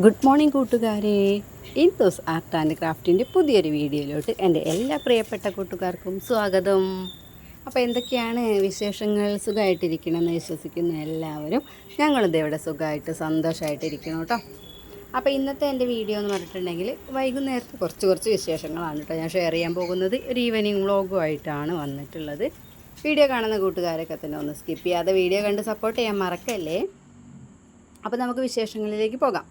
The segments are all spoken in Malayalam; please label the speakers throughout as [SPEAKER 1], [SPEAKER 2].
[SPEAKER 1] ഗുഡ് മോർണിംഗ് കൂട്ടുകാരെ. ഇൻതോസ് ആർട്ട് ആൻഡ് ക്രാഫ്റ്റിൻ്റെ പുതിയൊരു വീഡിയോയിലോട്ട് എൻ്റെ എല്ലാ പ്രിയപ്പെട്ട കൂട്ടുകാർക്കും സ്വാഗതം. അപ്പോൾ എന്തൊക്കെയാണ് വിശേഷങ്ങൾ? സുഖമായിട്ടിരിക്കണമെന്ന് വിശ്വസിക്കുന്ന എല്ലാവരും ഞങ്ങളിത് ഇവിടെ സുഖമായിട്ട് സന്തോഷമായിട്ടിരിക്കണം കേട്ടോ. അപ്പോൾ ഇന്നത്തെ എൻ്റെ വീഡിയോ എന്ന് പറഞ്ഞിട്ടുണ്ടെങ്കിൽ വൈകുന്നേരത്തെ കുറച്ച് വിശേഷങ്ങളാണ് കേട്ടോ ഞാൻ ഷെയർ ചെയ്യാൻ പോകുന്നത്. ഒരു ഈവനിങ് വ്ളോഗുമായിട്ടാണ് വന്നിട്ടുള്ളത്. വീഡിയോ കാണുന്ന കൂട്ടുകാരൊക്കെ തന്നെ ഒന്ന് സ്കിപ്പ് ചെയ്യാതെ വീഡിയോ കണ്ട് സപ്പോർട്ട് ചെയ്യാൻ മറക്കല്ലേ. അപ്പോൾ നമുക്ക് വിശേഷങ്ങളിലേക്ക് പോകാം.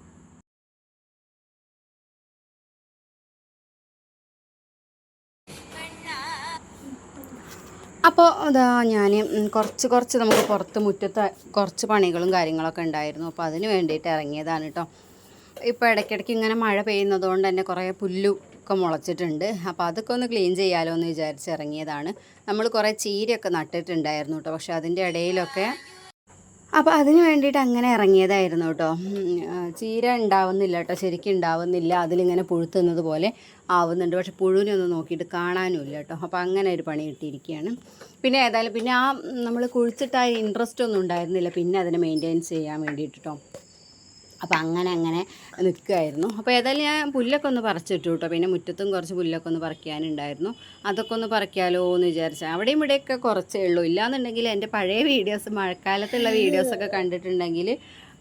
[SPEAKER 1] അപ്പോൾ അതാ ഞാൻ കുറച്ച് നമുക്ക് പുറത്ത് മുറ്റത്ത് കുറച്ച് പണികളും കാര്യങ്ങളൊക്കെ ഉണ്ടായിരുന്നു. അപ്പോൾ അതിന് വേണ്ടിയിട്ട് ഇറങ്ങിയതാണ് കേട്ടോ. ഇപ്പോൾ ഇടയ്ക്കിടയ്ക്ക് ഇങ്ങനെ മഴ പെയ്യുന്നതുകൊണ്ട് തന്നെ കുറേ പുല്ലൊക്കെ മുളച്ചിട്ടുണ്ട്. അപ്പോൾ അതൊക്കെ ഒന്ന് ക്ലീൻ ചെയ്യാമല്ലോ എന്ന് വിചാരിച്ച് ഇറങ്ങിയതാണ്. നമ്മൾ കുറേ ചീരയൊക്കെ നട്ടിട്ടുണ്ടായിരുന്നു കേട്ടോ. പക്ഷേ അതിൻ്റെ ഇടയിലൊക്കെ അപ്പോൾ അതിന് വേണ്ടിയിട്ട് അങ്ങനെ ഇറങ്ങിയതായിരുന്നു കേട്ടോ. ചീര ഉണ്ടാവുന്നില്ല കേട്ടോ, ശരിക്കും ഉണ്ടാവുന്നില്ല. അതിലിങ്ങനെ പുഴുത്തുന്നത് പോലെ ആവുന്നുണ്ട്. പക്ഷെ പുഴുവിനൊന്നും നോക്കിയിട്ട് കാണാനുമില്ല കേട്ടോ. അപ്പോൾ അങ്ങനെ ഒരു പണി കിട്ടിയിരിക്കുകയാണ്. പിന്നെ ഏതായാലും പിന്നെ നമ്മൾ കുഴിച്ചിട്ട് ഇൻട്രസ്റ്റ് ഒന്നും ഉണ്ടായിരുന്നില്ല പിന്നെ അതിനെ മെയിൻറ്റെയിൻസ് ചെയ്യാൻ വേണ്ടിയിട്ട് കേട്ടോ. അപ്പോൾ അങ്ങനെ നിൽക്കുമായിരുന്നു. അപ്പോൾ ഏതായാലും ഞാൻ പുല്ലൊക്കെ ഒന്ന് പറിച്ചിട്ടു കേട്ടോ. പിന്നെ മുറ്റത്തും കുറച്ച് പുല്ലൊക്കെ ഒന്ന് പറിക്കാനുണ്ടായിരുന്നു. അതൊക്കെ ഒന്ന് പറിക്കാമല്ലോ എന്ന് വിചാരിച്ചാൽ അവിടെയും ഇവിടെയൊക്കെ കുറച്ചേ ഉള്ളൂ. ഇല്ലാന്നുണ്ടെങ്കിൽ എൻ്റെ പഴയ വീഡിയോസ്, മഴക്കാലത്തുള്ള വീഡിയോസൊക്കെ കണ്ടിട്ടുണ്ടെങ്കിൽ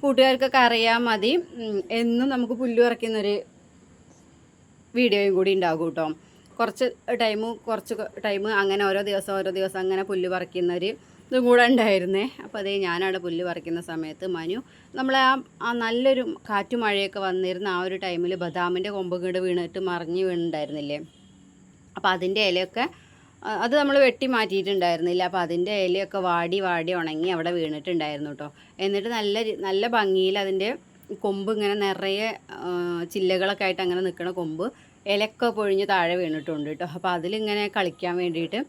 [SPEAKER 1] കൂട്ടുകാർക്കൊക്കെ അറിയാൻ മതി. എന്നും നമുക്ക് പുല്ല് പറിക്കുന്നൊരു വീഡിയോയും കൂടി ഉണ്ടാകും കേട്ടോ. കുറച്ച് ടൈം അങ്ങനെ ഓരോ ദിവസം അങ്ങനെ പുല്ല് പറിക്കുന്നൊരു ഇതും കൂടെ ഉണ്ടായിരുന്നേ. അപ്പോൾ അതേ ഞാനവിടെ പുല്ല് പറിക്കുന്ന സമയത്ത് മനു നമ്മളെ ആ നല്ലൊരു കാറ്റു മഴയൊക്കെ വന്നിരുന്ന ആ ഒരു ടൈമിൽ ബദാമിൻ്റെ കൊമ്പ് ഇങ്ങോട്ട് വീണിട്ട് മറിഞ്ഞ് വീണുണ്ടായിരുന്നില്ലേ. അപ്പോൾ അതിൻ്റെ ഇലയൊക്കെ അത് നമ്മൾ വെട്ടി മാറ്റിയിട്ടുണ്ടായിരുന്നില്ല. അപ്പോൾ അതിൻ്റെ ഇലയൊക്കെ വാടി ഉണങ്ങി അവിടെ വീണിട്ടുണ്ടായിരുന്നു കേട്ടോ. എന്നിട്ട് നല്ല ഭംഗിയിൽ അതിൻ്റെ കൊമ്പ് ഇങ്ങനെ നിറയെ ചില്ലകളൊക്കെ ആയിട്ട് അങ്ങനെ നിൽക്കണ കൊമ്പ് ഇലയൊക്കെ പൊഴിഞ്ഞ് താഴെ വീണിട്ടുണ്ട് കേട്ടോ. അപ്പോൾ അതിലിങ്ങനെ കളിക്കാൻ വേണ്ടിയിട്ട്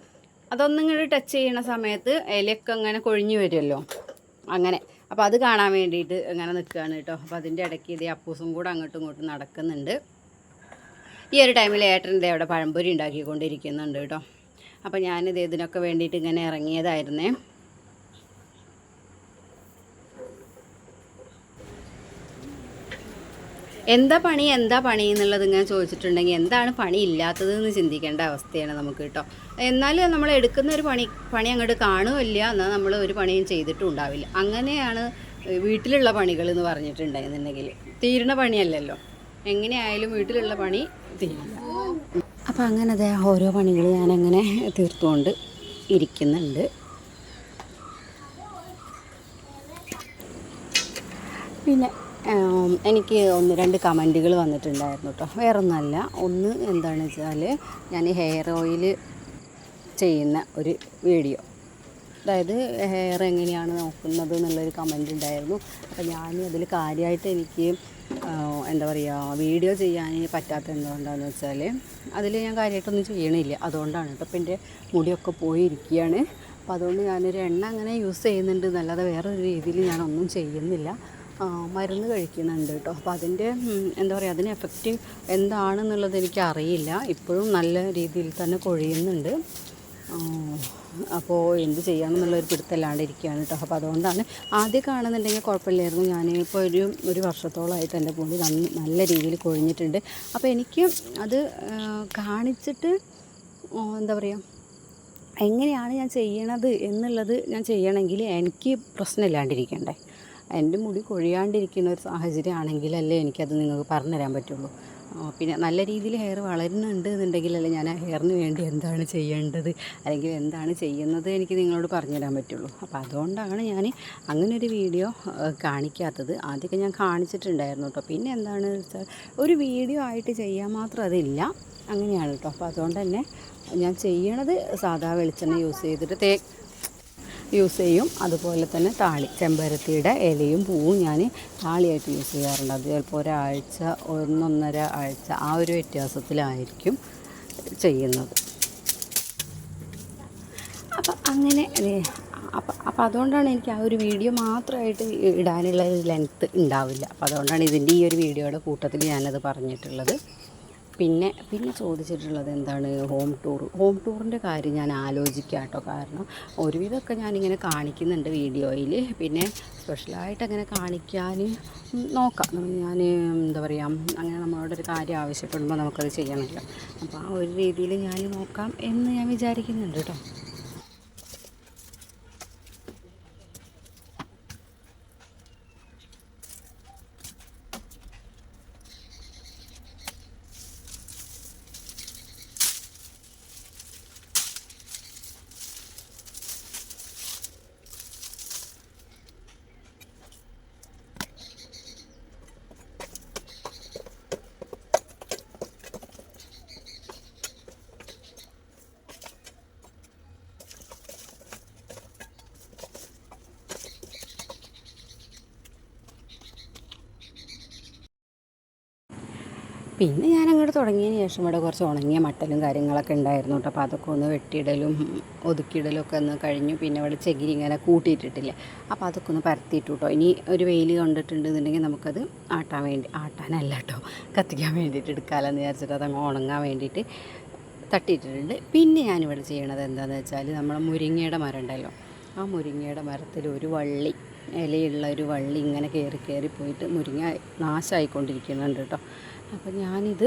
[SPEAKER 1] അതൊന്നിങ്ങനെ ടച്ച് ചെയ്യണ സമയത്ത് ഇലയൊക്കെ അങ്ങനെ കൊഴിഞ്ഞു വരുമല്ലോ അങ്ങനെ. അപ്പോൾ അത് കാണാൻ വേണ്ടിയിട്ട് ഇങ്ങനെ നിൽക്കുകയാണ് കേട്ടോ. അപ്പോൾ അതിൻ്റെ ഇടയ്ക്ക് ഇതേ അപ്പൂസും കൂടെ അങ്ങോട്ടും ഇങ്ങോട്ടും നടക്കുന്നുണ്ട്. ഈ ഒരു ടൈമിൽ ഏട്ടൻ്റെ അവിടെ പഴംപൊരി ഉണ്ടാക്കിക്കൊണ്ടിരിക്കുന്നുണ്ട് കേട്ടോ. അപ്പോൾ ഞാനിത് ഇതിനൊക്കെ വേണ്ടിയിട്ട് ഇങ്ങനെ ഇറങ്ങിയതായിരുന്നേ. എന്താ പണി എന്നുള്ളത് ഇങ്ങനെ ചോദിച്ചിട്ടുണ്ടെങ്കിൽ എന്താണ് പണി ഇല്ലാത്തതെന്ന് ചിന്തിക്കേണ്ട അവസ്ഥയാണ് നമുക്ക് കേട്ടോ. എന്നാലും നമ്മൾ എടുക്കുന്ന ഒരു പണി അങ്ങോട്ട് കാണുമില്ല, എന്നാൽ നമ്മൾ ഒരു പണിയും ചെയ്തിട്ടും ഉണ്ടാവില്ല. അങ്ങനെയാണ് വീട്ടിലുള്ള പണികൾ എന്ന് പറഞ്ഞിട്ടുണ്ടെന്നുണ്ടെങ്കിൽ. തീരുന്ന പണിയല്ലല്ലോ, എങ്ങനെയായാലും വീട്ടിലുള്ള പണി തീരില്ല. അപ്പോൾ അങ്ങനെ ഓരോ പണികൾ ഞാനങ്ങനെ തീർത്തുകൊണ്ട് ഇരിക്കുന്നുണ്ട്. പിന്നെ എനിക്ക് 1-2 കമൻറ്റുകൾ വന്നിട്ടുണ്ടായിരുന്നു കേട്ടോ. വേറൊന്നല്ല, ഒന്ന് എന്താണെന്ന് വെച്ചാൽ ഞാൻ ഹെയർ ഓയിൽ ചെയ്യുന്ന ഒരു വീഡിയോ, അതായത് ഹെയർ എങ്ങനെയാണ് നോക്കുന്നത് എന്നുള്ളൊരു കമൻറ്റ് ഉണ്ടായിരുന്നു. അപ്പോൾ ഞാൻ അതിൽ കാര്യമായിട്ട് എനിക്ക് എന്താ പറയുക വീഡിയോ ചെയ്യാൻ പറ്റാത്ത എന്തുകൊണ്ടാണെന്ന് വെച്ചാൽ അതിൽ ഞാൻ കാര്യമായിട്ടൊന്നും ചെയ്യണില്ല. അതുകൊണ്ടാണ് കേട്ടോ. അപ്പോൾ എൻ്റെ മുടിയൊക്കെ പോയിരിക്കുകയാണ്. അപ്പോൾ അതുകൊണ്ട് ഞാനൊരു എണ്ണ അങ്ങനെ യൂസ് ചെയ്യുന്നുണ്ട് എന്നല്ലാതെ വേറൊരു രീതിയിൽ ഞാനൊന്നും ചെയ്യുന്നില്ല. മരുന്ന് കഴിക്കുന്നുണ്ട് കേട്ടോ. അപ്പോൾ അതിൻ്റെ എന്താ പറയുക അതിന് എഫക്റ്റ് എന്താണെന്നുള്ളത് എനിക്കറിയില്ല. ഇപ്പോഴും നല്ല രീതിയിൽ തന്നെ കൊഴിയുന്നുണ്ട്. അപ്പോൾ എന്ത് ചെയ്യാമെന്നുള്ളൊരു പിടുത്തല്ലാണ്ടിരിക്കുകയാണ് കേട്ടോ. അപ്പോൾ അതുകൊണ്ടാണ് ആദ്യം കാണുന്നുണ്ടെങ്കിൽ കുഴപ്പമില്ലായിരുന്നു. ഞാനിപ്പോൾ ഒരു വർഷത്തോളമായിട്ട് എൻ്റെ മുടി നല്ല രീതിയിൽ കൊഴിഞ്ഞിട്ടുണ്ട്. അപ്പോൾ എനിക്ക് അത് കാണിച്ചിട്ട് എന്താ പറയുക എങ്ങനെയാണ് ഞാൻ ചെയ്യണത് എന്നുള്ളത് ഞാൻ ചെയ്യണമെങ്കിൽ എനിക്ക് പ്രശ്നമില്ലാണ്ടിരിക്കണ്ടേ. എൻ്റെ മുടി കൊഴിയാണ്ടിരിക്കുന്ന ഒരു സാഹചര്യം ആണെങ്കിലല്ലേ എനിക്കത് നിങ്ങൾക്ക് പറഞ്ഞു തരാൻ പറ്റുള്ളൂ. പിന്നെ നല്ല രീതിയിൽ ഹെയർ വളരുന്നുണ്ട് എന്നുണ്ടെങ്കിലല്ലേ ഞാൻ ആ ഹെയറിന് വേണ്ടി എന്താണ് ചെയ്യേണ്ടത് അല്ലെങ്കിൽ എന്താണ് ചെയ്യുന്നത് എനിക്ക് നിങ്ങളോട് പറഞ്ഞു തരാൻ പറ്റുള്ളൂ. അപ്പോൾ അതുകൊണ്ടാണ് ഞാൻ അങ്ങനൊരു വീഡിയോ കാണിക്കാത്തത്. ആദ്യമൊക്കെ ഞാൻ കാണിച്ചിട്ടുണ്ടായിരുന്നു കേട്ടോ. പിന്നെ എന്താണെന്ന് വെച്ചാൽ ഒരു വീഡിയോ ആയിട്ട് ചെയ്യാൻ മാത്രം അതില്ല, അങ്ങനെയാണ് കേട്ടോ. അപ്പോൾ അതുകൊണ്ട് തന്നെ ഞാൻ ചെയ്യണത് സാധാ വെളിച്ചെണ്ണ യൂസ് ചെയ്യും. അതുപോലെ തന്നെ താളി, ചെമ്പരത്തിയുടെ ഇലയും പൂവും ഞാൻ താളിയായിട്ട് യൂസ് ചെയ്യാറുണ്ട്. അത് ചിലപ്പോൾ 1-1.5 ആഴ്ച ആ ഒരു വ്യത്യാസത്തിലായിരിക്കും ചെയ്യുന്നത്. അപ്പം അങ്ങനെ അപ്പോൾ അതുകൊണ്ടാണ് എനിക്ക് ആ ഒരു വീഡിയോ മാത്രമായിട്ട് ഇടാനുള്ള ലെങ്ത്ത് ഉണ്ടാവില്ല. അപ്പോൾ അതുകൊണ്ടാണ് ഇതിൻ്റെ ഈ ഒരു വീഡിയോയുടെ കൂട്ടത്തിൽ ഞാനത് പറഞ്ഞിട്ടുള്ളത്. പിന്നെ പിന്നെ ചോദിച്ചിട്ടുള്ളത് എന്താണ് ഹോം ടൂറിൻ്റെ കാര്യം ഞാൻ ആലോചിക്കാം കേട്ടോ. കാരണം ഒരുവിധമൊക്കെ ഞാനിങ്ങനെ കാണിക്കുന്നുണ്ട് വീഡിയോയിൽ. പിന്നെ സ്പെഷ്യലായിട്ട് അങ്ങനെ കാണിക്കാൻ നോക്കാം. ഞാൻ എന്താ പറയുക, അങ്ങനെ നമ്മളോടൊരു കാര്യം ആവശ്യപ്പെടുമ്പോൾ നമുക്കത് ചെയ്യണമല്ലോ. അപ്പോൾ ആ ഒരു രീതിയിൽ ഞാൻ നോക്കാം എന്ന് ഞാൻ വിചാരിക്കുന്നുണ്ട് കേട്ടോ. പിന്നെ ഞാൻ അങ്ങോട്ട് തുടങ്ങിയതിന് ശേഷം ഇവിടെ കുറച്ച് ഉണങ്ങിയ മട്ടലും കാര്യങ്ങളൊക്കെ ഉണ്ടായിരുന്നു കേട്ടോ. അപ്പോൾ അതൊക്കെ ഒന്ന് വെട്ടിയിടലും ഒതുക്കിയിടലും ഒക്കെ ഒന്ന് കഴിഞ്ഞു. പിന്നെ ഇവിടെ ചകിരി ഇങ്ങനെ കൂട്ടിയിട്ടിട്ടില്ലേ, അപ്പോൾ അതൊക്കെ ഒന്ന് പരത്തിയിട്ടു കേട്ടോ. ഇനി ഒരു വെയിൽ കണ്ടിട്ടുണ്ടെന്നുണ്ടെങ്കിൽ നമുക്കത് ആട്ടാനല്ല കേട്ടോ, കത്തിക്കാൻ വേണ്ടിയിട്ട് എടുക്കാമെന്ന് വിചാരിച്ചിട്ട് അതങ്ങ് ഉണങ്ങാൻ വേണ്ടിയിട്ട് തട്ടിയിട്ടിട്ടുണ്ട്. പിന്നെ ഞാനിവിടെ ചെയ്യണത് എന്താണെന്ന് വെച്ചാൽ, നമ്മളെ മുരിങ്ങയുടെ മരം ഉണ്ടല്ലോ, ആ മുരിങ്ങയുടെ മരത്തിൽ ഒരു വള്ളി, ഇലയുള്ള ഒരു വള്ളി ഇങ്ങനെ കയറി പോയിട്ട് മുരിങ്ങ നാശമായിക്കൊണ്ടിരിക്കുന്നുണ്ട് കേട്ടോ. അപ്പോൾ ഞാനിത്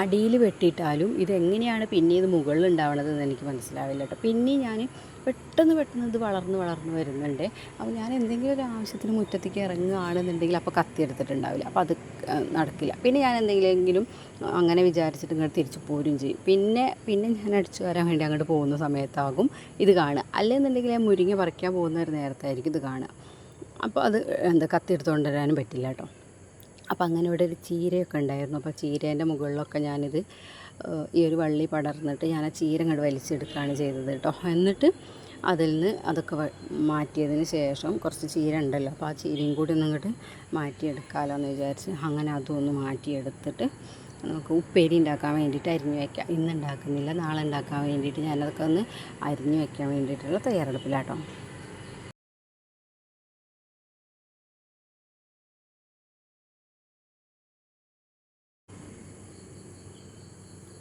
[SPEAKER 1] അടിയിൽ വെട്ടിയിട്ടാലും ഇതെങ്ങനെയാണ് പിന്നെ ഇത് മുകളിൽ ഉണ്ടാവണതെന്ന് എനിക്ക് മനസ്സിലാവില്ല കേട്ടോ. പിന്നെ ഞാൻ പെട്ടെന്ന് ഇത് വളർന്ന് വരുന്നുണ്ട്. അപ്പോൾ ഞാൻ എന്തെങ്കിലും ഒരു ആവശ്യത്തിന് മുറ്റത്തേക്ക് ഇറങ്ങുകയാണെന്നുണ്ടെങ്കിൽ അപ്പോൾ കത്തി എടുത്തിട്ടുണ്ടാവില്ല, അപ്പോൾ അത് നടക്കില്ല. പിന്നെ ഞാൻ എന്തെങ്കിലും അങ്ങനെ വിചാരിച്ചിട്ട് ഇങ്ങോട്ട് തിരിച്ചു പോരും ചെയ്യും. പിന്നെ ഞാൻ അടിച്ചു വരാൻ വേണ്ടി അങ്ങോട്ട് പോകുന്ന സമയത്താകും ഇത് കാണുക. അല്ലെന്നുണ്ടെങ്കിൽ ഞാൻ മുരിങ്ങ പറിക്കാൻ പോകുന്ന ഒരു നേരത്തായിരിക്കും ഇത് കാണുക. അപ്പോൾ അത് കത്തി എടുത്തുകൊണ്ട് വരാനും പറ്റില്ല കേട്ടോ. അപ്പോൾ അങ്ങനെ ഇവിടെ ഒരു ചീരയൊക്കെ ഉണ്ടായിരുന്നു. അപ്പോൾ ചീരേൻ്റെ മുകളിലൊക്കെ ഞാനിത് ഈ ഒരു വള്ളി പടർന്നിട്ട് ഞാൻ ആ ചീര അങ്ങോട്ട് വലിച്ചെടുക്കുകയാണ് ചെയ്തത് കേട്ടോ. എന്നിട്ട് അതിൽ നിന്ന് അതൊക്കെ മാറ്റിയതിന് ശേഷം കുറച്ച് ചീര ഉണ്ടല്ലോ, അപ്പോൾ ആ ചീരയും കൂടി ഒന്ന് ഇങ്ങോട്ട് മാറ്റിയെടുക്കാമല്ലോ എന്ന് വിചാരിച്ച് അങ്ങനെ അതും ഒന്ന് മാറ്റിയെടുത്തിട്ട് നമുക്ക് ഉപ്പേരി ഉണ്ടാക്കാൻ വേണ്ടിയിട്ട് അരിഞ്ഞു വയ്ക്കാം. ഇന്ന് ഉണ്ടാക്കുന്നില്ല, നാളെ ഉണ്ടാക്കാൻ വേണ്ടിയിട്ട് ഞാനതൊക്കെ ഒന്ന് അരിഞ്ഞു വയ്ക്കാൻ വേണ്ടിയിട്ടുള്ള തയ്യാറെടുപ്പിലാട്ടോ.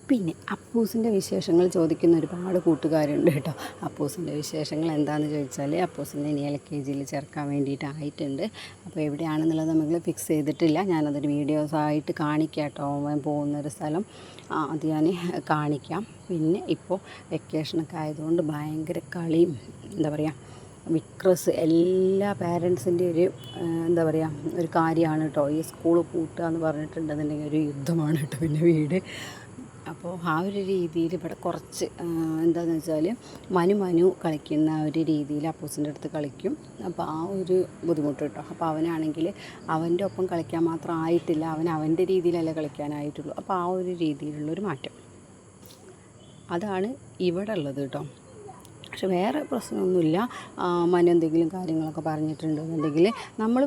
[SPEAKER 1] പിന്നെ അപ്പൂസിൻ്റെ വിശേഷങ്ങൾ ചോദിക്കുന്ന ഒരുപാട് കൂട്ടുകാരുണ്ട് കേട്ടോ. അപ്പൂസിൻ്റെ വിശേഷങ്ങൾ എന്താണെന്ന് ചോദിച്ചാൽ, അപ്പൂസിൻ്റെ ഇനി LKGയിൽ ചേർക്കാൻ വേണ്ടിയിട്ടായിട്ടുണ്ട്. അപ്പോൾ എവിടെയാണെന്നുള്ളത് നമ്മൾ ഫിക്സ് ചെയ്തിട്ടില്ല. ഞാനതൊരു വീഡിയോസായിട്ട് കാണിക്കാം കേട്ടോ. പോകുന്നൊരു സ്ഥലം അത് ഞാൻ കാണിക്കാം. പിന്നെ ഇപ്പോൾ വെക്കേഷനൊക്കെ ആയതുകൊണ്ട് ഭയങ്കര കളിയും എന്താ പറയുക, വിക്രസ് എല്ലാ പാരൻസിൻ്റെ ഒരു എന്താ പറയുക ഒരു കാര്യമാണ് കേട്ടോ. ഈ സ്കൂൾ പൂട്ടുക എന്ന് പറഞ്ഞിട്ടുണ്ടെന്നുണ്ടെങ്കിൽ ഒരു യുദ്ധമാണ് കേട്ടോ. പിന്നെ വീട്, അപ്പോൾ ആ ഒരു രീതിയിൽ ഇവിടെ കുറച്ച് എന്താണെന്ന് വെച്ചാൽ മനു കളിക്കുന്ന ഒരു രീതിയിൽ അപ്പൂസിൻ്റെ അടുത്ത് കളിക്കും. അപ്പോൾ ആ ഒരു ബുദ്ധിമുട്ട് കേട്ടോ. അപ്പോൾ അവനാണെങ്കിൽ അവൻ്റെ ഒപ്പം കളിക്കാൻ മാത്രം ആയിട്ടില്ല, അവൻ്റെ രീതിയിലല്ലേ കളിക്കാനായിട്ടുള്ളൂ. അപ്പോൾ ആ ഒരു രീതിയിലുള്ളൊരു മാറ്റം അതാണ് ഇവിടെ ഉള്ളത് കേട്ടോ. പക്ഷെ വേറെ പ്രശ്നമൊന്നുമില്ല. മനു എന്തെങ്കിലും കാര്യങ്ങളൊക്കെ പറഞ്ഞിട്ടുണ്ടെന്നുണ്ടെങ്കിൽ നമ്മൾ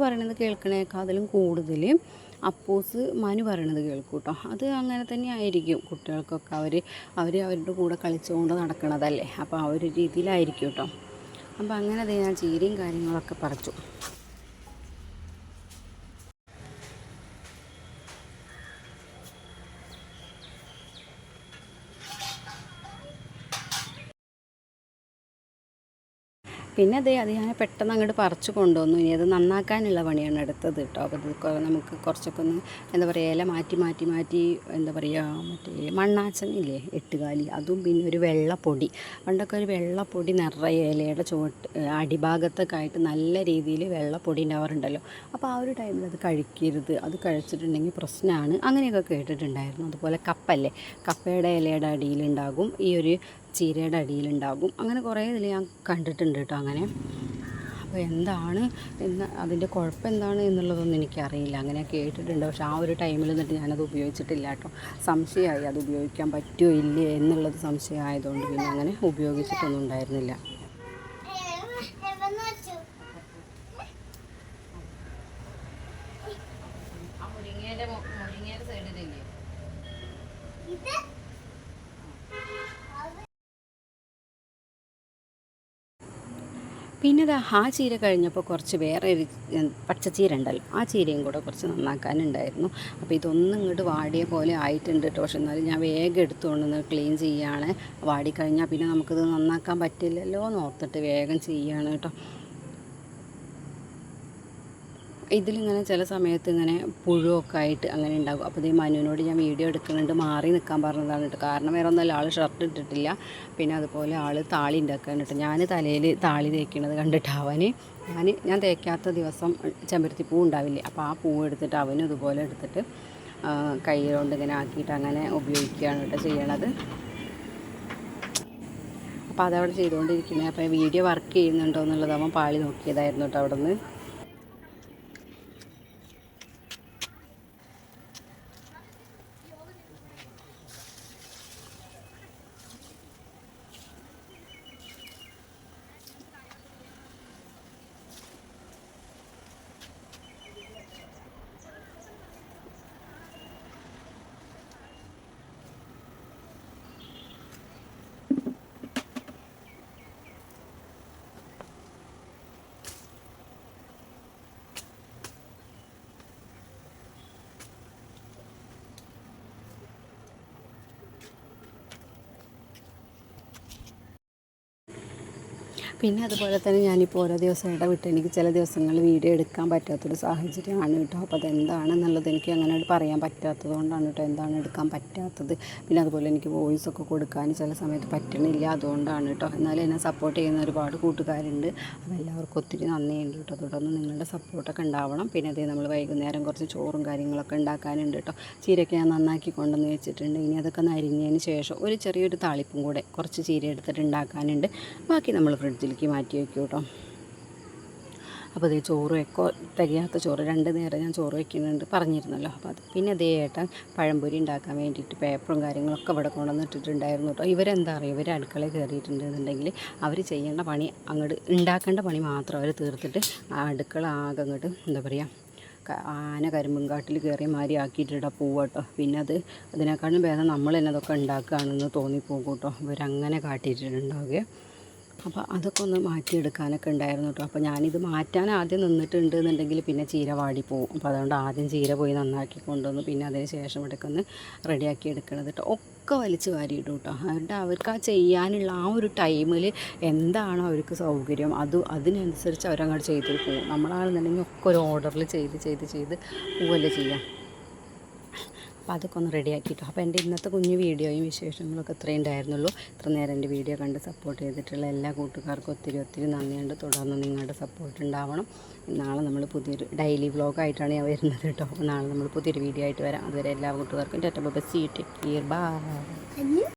[SPEAKER 1] പറയണത് കേൾക്കണേക്കാളും കൂടുതൽ അപ്പൂസ് മനു പറയണത് കേൾക്കും കേട്ടോ. അത് അങ്ങനെ തന്നെ ആയിരിക്കും. കുട്ടികൾക്കൊക്കെ അവർ അവരുടെ കൂടെ കളിച്ചുകൊണ്ട് നടക്കണതല്ലേ, അപ്പോൾ ആ ഒരു രീതിയിലായിരിക്കും കേട്ടോ. അപ്പോൾ അങ്ങനെ ഞാൻ ചീരയും കാര്യങ്ങളൊക്കെ പറിച്ചു. പിന്നെ അത് ഞാൻ പെട്ടെന്ന് അങ്ങോട്ട് പറിച്ചു കൊണ്ടുവന്നു. ഇനി അത് നന്നാക്കാനുള്ള പണിയാണ് എടുത്തത് കേട്ടോ. അപ്പോൾ നമുക്ക് കുറച്ചൊക്കെ ഒന്ന് എന്താ പറയുക, ഇല മാറ്റി എന്താ പറയുക, മറ്റേ മണ്ണാച്ചനില്ലേ എട്ടുകാലി, അതും പിന്നെ ഒരു വെള്ളപ്പൊടി, പണ്ടൊക്കെ ഒരു വെള്ളപ്പൊടി നിറയെ ഇലയുടെ അടിഭാഗത്തൊക്കെ ആയിട്ട് നല്ല രീതിയിൽ വെള്ളപ്പൊടി ഉണ്ടാവാറുണ്ടല്ലോ. അപ്പോൾ ആ ഒരു ടൈമിൽ അത് കഴിക്കരുത്, അത് കഴിച്ചിട്ടുണ്ടെങ്കിൽ പ്രശ്നമാണ്, അങ്ങനെയൊക്കെ കേട്ടിട്ടുണ്ടായിരുന്നു. അതുപോലെ കപ്പയുടെ ഇലയുടെ അടിയിലുണ്ടാകും, ഈ ഒരു ചീരയുടെ അടിയിലുണ്ടാകും, അങ്ങനെ കുറേ ഇതിൽ ഞാൻ കണ്ടിട്ടുണ്ട് കേട്ടോ. അങ്ങനെ അപ്പോൾ അതിൻ്റെ കുഴപ്പം എന്താണ് എന്നുള്ളതൊന്നും എനിക്കറിയില്ല, അങ്ങനെ കേട്ടിട്ടുണ്ട്. പക്ഷേ ആ ഒരു ടൈമിൽ നിന്നിട്ട് ഞാനത് ഉപയോഗിച്ചിട്ടില്ല കേട്ടോ. സംശയമായി അത് ഉപയോഗിക്കാൻ പറ്റുമോ ഇല്ലേ എന്നുള്ളത് സംശയമായതുകൊണ്ട് പിന്നെ അങ്ങനെ ഉപയോഗിച്ചിട്ടൊന്നും ഉണ്ടായിരുന്നില്ല. പിന്നെ ആ ചീര കഴിഞ്ഞപ്പോൾ കുറച്ച് വേറെ ഒരു പച്ചച്ചീര ഉണ്ടല്ലോ, ആ ചീരയും കൂടെ കുറച്ച് നന്നാക്കാനുണ്ടായിരുന്നു. അപ്പോൾ ഇതൊന്നും ഇങ്ങോട്ട് വാടിയ പോലെ ആയിട്ടുണ്ട് കേട്ടോ. പക്ഷെ എന്നാലും ഞാൻ വേഗം എടുത്തുകൊണ്ടൊന്ന് ക്ലീൻ ചെയ്യുകയാണ്. വാടിക്കഴിഞ്ഞാൽ പിന്നെ നമുക്കിത് നന്നാക്കാൻ പറ്റില്ലല്ലോ എന്ന് ഓർത്തിട്ട് വേഗം ചെയ്യുകയാണ് കേട്ടോ. ഇതിലിങ്ങനെ ചില സമയത്ത് ഇങ്ങനെ പുഴുവൊക്കെ ആയിട്ട് അങ്ങനെ ഉണ്ടാകും. അപ്പോൾ ഈ മനുവിനോട് ഞാൻ വീഡിയോ എടുക്കുന്നുണ്ട്, മാറി നിൽക്കാൻ പറഞ്ഞതാണ് കേട്ടോ. കാരണം വേറെ ഒന്നുമല്ല, ആൾ ഷർട്ട് ഇട്ടിട്ടില്ല. പിന്നെ അതുപോലെ ആൾ താളി ഉണ്ടാക്കാൻ കേട്ടോ. ഞാൻ തലയിൽ താളി തേക്കുന്നത് കണ്ടിട്ട് ഞാൻ തേക്കാത്ത ദിവസം ചെമ്പരത്തി പൂ ഉണ്ടാവില്ലേ, അപ്പോൾ ആ പൂവ് എടുത്തിട്ട് അവനും ഇതുപോലെ എടുത്തിട്ട് കൈ കൊണ്ട് ഇങ്ങനെ ആക്കിയിട്ട് അങ്ങനെ ഉപയോഗിക്കുകയാണ് കേട്ടോ ചെയ്യണത്. അപ്പോൾ അതവിടെ ചെയ്തുകൊണ്ടിരിക്കുന്നത്. അപ്പോൾ വീഡിയോ വർക്ക് ചെയ്യുന്നുണ്ടോ എന്നുള്ളത് അവൻ പാളി നോക്കിയതായിരുന്നു കേട്ടോ അവിടെ നിന്ന്. പിന്നെ അതുപോലെ തന്നെ ഞാനിപ്പോൾ ഓരോ ദിവസം ഇടവിട്ട് എനിക്ക് ചില ദിവസങ്ങളിൽ വീഡിയോ എടുക്കാൻ പറ്റാത്തൊരു സാഹചര്യമാണ് കേട്ടോ. അപ്പോൾ അതെന്താണെന്നുള്ളത് എനിക്ക് അങ്ങനെ പറയാൻ പറ്റാത്തത് കൊണ്ടാണ് കേട്ടോ എന്താണ് എടുക്കാൻ പറ്റാത്തത്. പിന്നെ അതുപോലെ എനിക്ക് വോയിസൊക്കെ കൊടുക്കാൻ ചില സമയത്ത് പറ്റണില്ല, അതുകൊണ്ടാണ് കേട്ടോ. എന്നാലും എന്നെ സപ്പോർട്ട് ചെയ്യുന്ന ഒരുപാട് കൂട്ടുകാരുണ്ട്. അപ്പോൾ എല്ലാവർക്കും ഒത്തിരി നന്ദിയുണ്ട് കേട്ടോ. തുടർന്ന് നിങ്ങളുടെ സപ്പോർട്ടൊക്കെ ഉണ്ടാവണം. പിന്നെ അതേ നമ്മൾ വൈകുന്നേരം കുറച്ച് ചോറും കാര്യങ്ങളൊക്കെ ഉണ്ടാക്കാനുണ്ട് കേട്ടോ. ചീരയൊക്കെ ഞാൻ നന്നാക്കി കൊണ്ടുവന്ന് വെച്ചിട്ടുണ്ട്. ഇനി അതൊക്കെ നരിഞ്ഞതിന് ശേഷം ഒരു ചെറിയൊരു താളിപ്പും കൂടെ കുറച്ച് ചീര എടുത്തിട്ട് ഉണ്ടാക്കാനുണ്ട്. ബാക്കി നമ്മൾ ഫ്രിഡ്ജിലേക്ക് മാറ്റി വയ്ക്കും കേട്ടോ. അപ്പോൾ അതേ ചോറ് തികയാത്ത ചോറ് 2 നേരം ഞാൻ ചോറ് വയ്ക്കുന്നുണ്ട് പറഞ്ഞിരുന്നല്ലോ. അപ്പോൾ അത് പിന്നെ അതേ ഏട്ടൻ പഴംപൊരി ഉണ്ടാക്കാൻ വേണ്ടിയിട്ട് പേപ്പറും കാര്യങ്ങളൊക്കെ ഇവിടെ കൊണ്ടുവന്നിട്ടുണ്ടായിരുന്നു കേട്ടോ. ഇവരെന്താ പറയുക, ഇവർ അടുക്കളയിൽ കയറിയിട്ടുണ്ടെന്നുണ്ടെങ്കിൽ അവർ ചെയ്യേണ്ട പണി അങ്ങോട്ട് ഉണ്ടാക്കേണ്ട പണി മാത്രം അവർ തീർത്തിട്ട് ആ അടുക്കള ആകെ അങ്ങോട്ട് എന്താ പറയുക ആന കരിമ്പുംകാട്ടിൽ കയറിയ മാതിരി ആക്കിയിട്ടിട പോവാട്ടോ. പിന്നെ അതിനേക്കാളും ഭേദം നമ്മൾ തന്നെ അതൊക്കെ ഉണ്ടാക്കുകയാണെന്ന് തോന്നിപ്പോകും കേട്ടോ. ഇവരങ്ങനെ കാട്ടിയിട്ടുണ്ടാവുക. അപ്പോൾ അതൊക്കെ ഒന്ന് മാറ്റിയെടുക്കാനൊക്കെ ഉണ്ടായിരുന്നു കേട്ടോ. അപ്പോൾ ഞാനിത് മാറ്റാൻ ആദ്യം നിന്നിട്ടുണ്ട് എന്നുണ്ടെങ്കിൽ പിന്നെ ചീര വാടിപ്പോവും. അപ്പോൾ അതുകൊണ്ട് ആദ്യം ചീര പോയി നന്നാക്കി കൊണ്ടുവന്ന് പിന്നെ അതിന് ശേഷം ഇവിടെയൊക്കെ ഒന്ന് റെഡിയാക്കി എടുക്കണത് കേട്ടോ. ഒക്കെ വലിച്ച് വാരിയിടും കേട്ടോ. അവർക്ക് ആ ചെയ്യാനുള്ള ആ ഒരു ടൈമിൽ എന്താണോ അവർക്ക് സൗകര്യം അതിനനുസരിച്ച് അവരങ്ങോട്ട് ചെയ്തിട്ട് പോകും. നമ്മളാണെന്നുണ്ടെങ്കിൽ ഒക്കെ ഒരു ഓർഡറിൽ ചെയ്ത് പോവല്ലേ ചെയ്യാം. അപ്പോൾ അതൊക്കെ ഒന്ന് റെഡിയാക്കിയിട്ടോ. അപ്പോൾ എൻ്റെ ഇന്നത്തെ കുഞ്ഞു വീഡിയോയും വിശേഷങ്ങളൊക്കെ ഇത്രയും ഉണ്ടായിരുന്നുള്ളൂ. ഇത്ര നേരം എൻ്റെ വീഡിയോ കണ്ട് സപ്പോർട്ട് ചെയ്തിട്ടുള്ള എല്ലാ കൂട്ടുകാർക്കും ഒത്തിരി നന്ദിയുണ്ട്. തുടർന്ന് നിങ്ങളുടെ സപ്പോർട്ട് ഉണ്ടാവണം. നാളെ നമ്മൾ പുതിയൊരു ഡെയിലി വ്ളോഗായിട്ടാണ് ഞാൻ വരുന്നത് കേട്ടോ. അപ്പോൾ നാളെ നമ്മൾ പുതിയൊരു വീഡിയോ ആയിട്ട് വരാം. അതുവരെ എല്ലാ കൂട്ടുകാർക്കും tata bye, see you, take care, by.